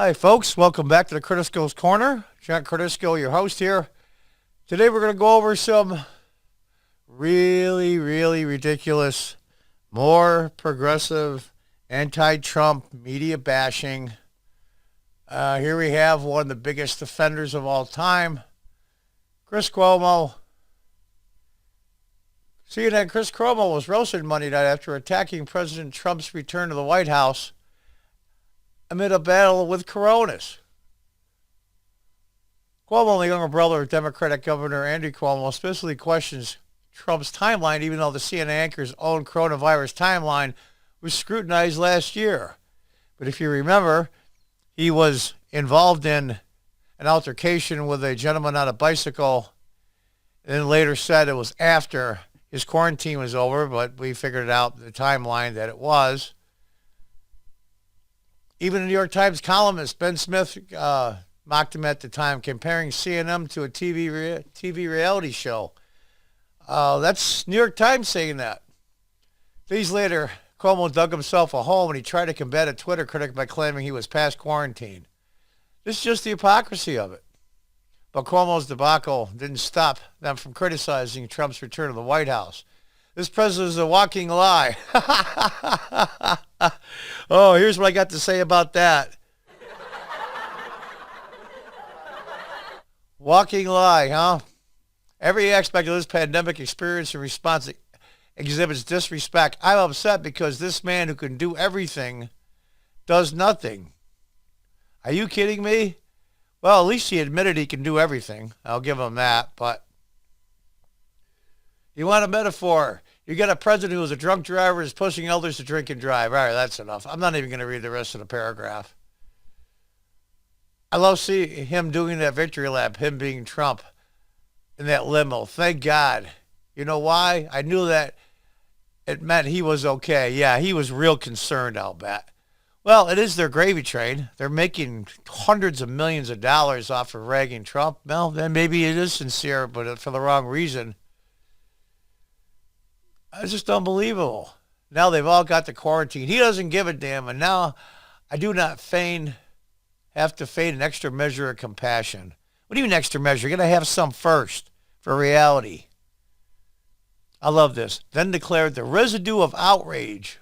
Hi, folks. Welcome back to the Critosco's Corner. John Critosco, your host here. Today we're going to go over some really ridiculous, more progressive, anti-Trump media bashing. Here we have one of the biggest offenders of all time, Chris Cuomo. CNN Chris Cuomo was roasted Monday night after attacking President Trump's return to the White House amid a battle with coronas. Cuomo, the younger brother of Democratic Governor Andrew Cuomo, especially questions Trump's timeline, even though the CNN anchor's own coronavirus timeline was scrutinized last year. But if you remember, he was involved in an altercation with a gentleman on a bicycle, and then later said it was after his quarantine was over, but we figured out the timeline that it was. Even the New York Times columnist Ben Smith mocked him at the time, comparing CNN to a TV reality show. That's New York Times saying that. Days later, Cuomo dug himself a hole when he tried to combat a Twitter critic by claiming he was past quarantine. This is just the hypocrisy of it. But Cuomo's debacle didn't stop them from criticizing Trump's return to the White House. This president is a walking lie. Oh, here's what I got to say about that. Walking lie, huh? Every aspect of this pandemic experience and response exhibits disrespect. I'm upset because this man who can do everything does nothing. Are you kidding me? Well, at least he admitted he can do everything. I'll give him that. But you want a metaphor? You got a president who is a drunk driver is pushing others to drink and drive. All right, that's enough. I'm not even going to read the rest of the paragraph. I love seeing him doing that victory lap, him being Trump in that limo. Thank God. You know why? I knew that it meant he was okay. Yeah, he was real concerned, I'll bet. Well, it is their gravy train. They're making hundreds of millions of dollars off of ragging Trump. Well, then maybe it is sincere, but for the wrong reason. It's just unbelievable. Now they've all got the quarantine. He doesn't give a damn, and now I do not have to feign an extra measure of compassion. What do you mean extra measure? You're going to have some first for reality. I love this. Then declared the residue of outrage.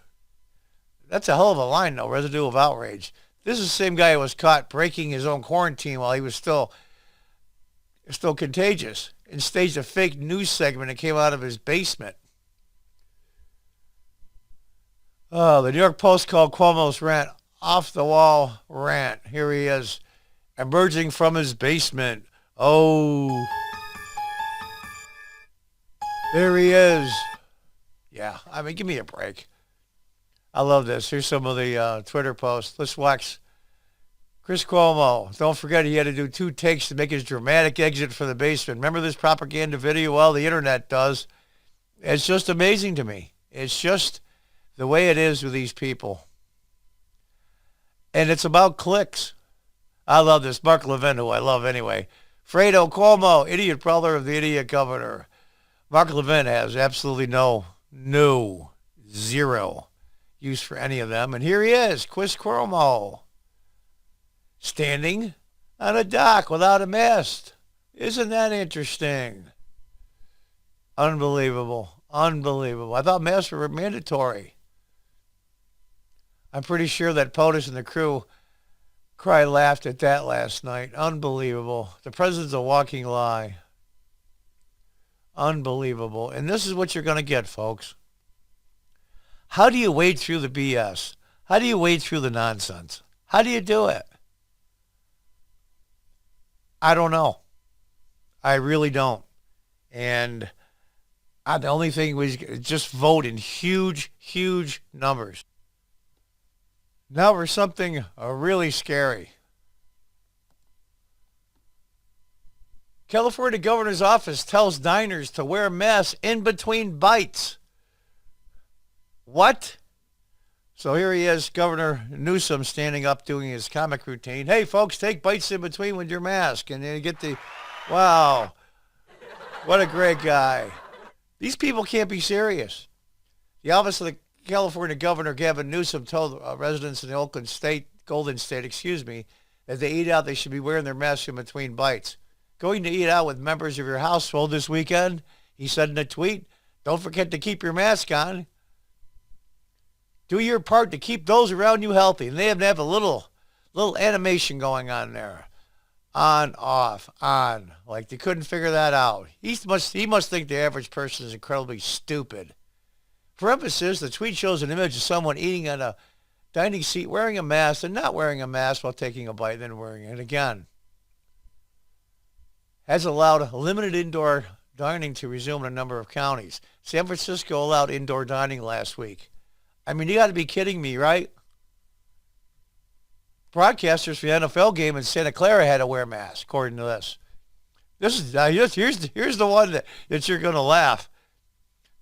That's a hell of a line, though, residue of outrage. This is the same guy who was caught breaking his own quarantine while he was still contagious and staged a fake news segment that came out of his basement. The New York Post called Cuomo's rant off-the-wall rant. Here he is, emerging from his basement. Oh, there he is. Yeah, I mean, give me a break. I love this. Here's some of the Twitter posts. Let's watch Chris Cuomo. Don't forget he had to do 2 takes to make his dramatic exit from the basement. Remember this propaganda video? Well, the internet does. It's just amazing to me. It's just the way it is with these people. And it's about clicks. I love this. Mark Levin, who I love anyway. Fredo Cuomo, idiot brother of the idiot governor. Mark Levin has absolutely zero use for any of them. And here he is, Chris Cuomo, standing on a dock without a mast. Isn't that interesting? Unbelievable. I thought masks were mandatory. I'm pretty sure that POTUS and the crew laughed at that last night. Unbelievable. The president's a walking lie. Unbelievable. And this is what you're going to get, folks. How do you wade through the BS? How do you wade through the nonsense? How do you do it? I don't know. I really don't. And the only thing was just vote in huge numbers. Now for something really scary. California governor's office tells diners to wear masks in between bites. What? So here he is, Governor Newsom, standing up doing his comic routine. Hey, folks, take bites in between with your mask. And then you get wow, what a great guy. These people can't be serious. The office of the California Governor, Gavin Newsom, told residents in the Golden State, If they eat out, they should be wearing their mask in between bites. Going to eat out with members of your household this weekend, he said in a tweet, don't forget to keep your mask on. Do your part to keep those around you healthy. And they have a little animation going on there. On, off, on. Like they couldn't figure that out. He must think the average person is incredibly stupid. For emphasis, the tweet shows an image of someone eating on a dining seat wearing a mask and not wearing a mask while taking a bite and then wearing it again. Has allowed limited indoor dining to resume in a number of counties. San Francisco allowed indoor dining last week. I mean, you got to be kidding me, right? Broadcasters for the NFL game in Santa Clara had to wear masks, according to this. Here's the one that you're going to laugh.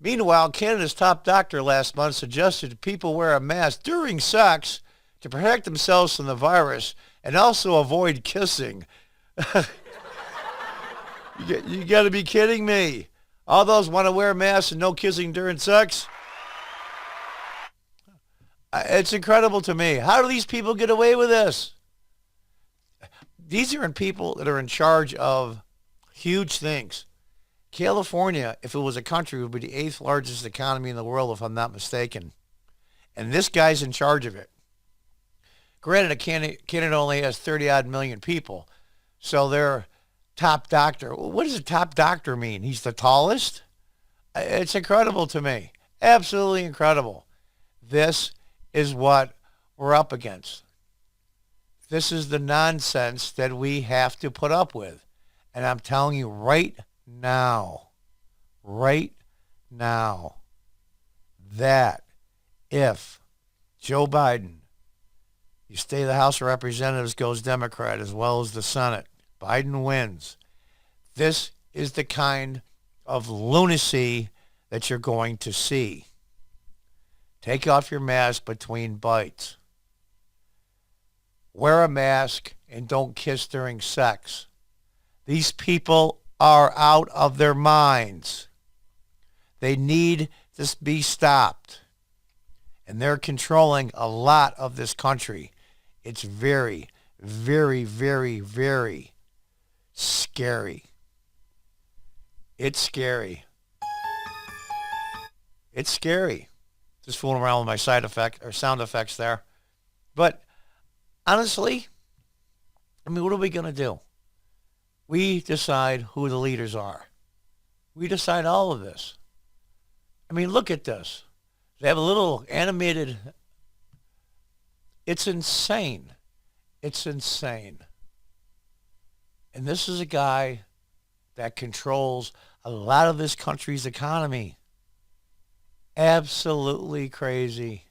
Meanwhile, Canada's top doctor last month suggested people wear a mask during sex to protect themselves from the virus and also avoid kissing. You got to be kidding me. All those want to wear masks and no kissing during sex? It's incredible to me. How do these people get away with this? These are people that are in charge of huge things. California, if it was a country, would be the 8th largest economy in the world, if I'm not mistaken. And this guy's in charge of it. Granted, Canada only has 30-odd million people. So their top doctor, what does a top doctor mean? He's the tallest? It's incredible to me. Absolutely incredible. This is what we're up against. This is the nonsense that we have to put up with. And I'm telling you right now, that if Joe Biden, you stay the House of Representatives, goes Democrat as well as the Senate, Biden wins, this is the kind of lunacy that you're going to see. Take off your mask between bites. Wear a mask and don't kiss during sex. These people are out of their minds. They need to be stopped. And they're controlling a lot of this country. It's very, very, very, very scary. It's scary. It's scary. Just fooling around with my sound effects there. But honestly, I mean, what are we going to do? We decide who the leaders are. We decide all of this. I mean, look at this. They have a little animated. It's insane. It's insane. And this is a guy that controls a lot of this country's economy. Absolutely crazy.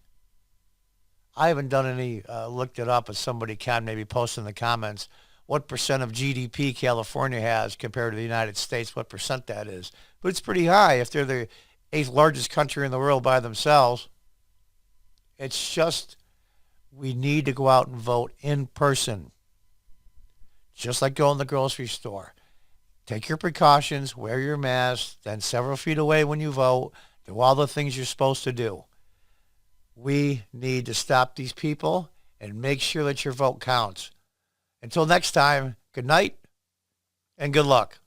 I haven't done any, looked it up, but somebody can maybe post in the comments what percent of GDP California has compared to the United States, what percent that is. But it's pretty high if they're the 8th largest country in the world by themselves. It's just, we need to go out and vote in person. Just like going to the grocery store. Take your precautions, wear your mask, then several feet away when you vote. Do all the things you're supposed to do. We need to stop these people and make sure that your vote counts. Until next time, good night and good luck.